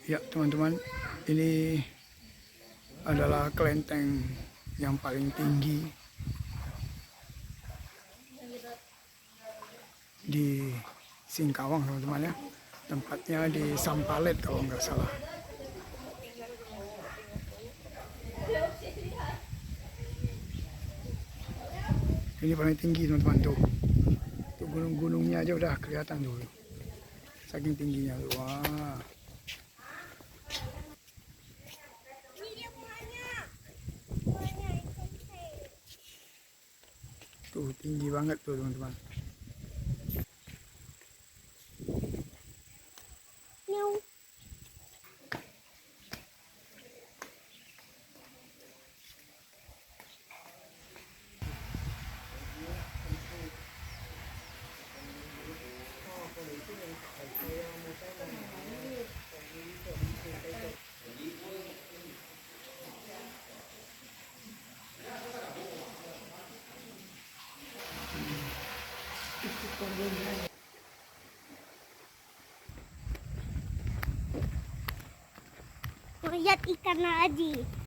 Ya teman-teman, ini adalah kelenteng yang paling tinggi di Singkawang teman-teman ya. Tempatnya di Sampalet kalau nggak salah. Ini paling tinggi teman-teman tuh. Tuh gunung-gunungnya aja udah kelihatan tuh. Saking tingginya tuh. Wah. Tuh tinggi banget tuh teman-teman. Lihat ikan lagi.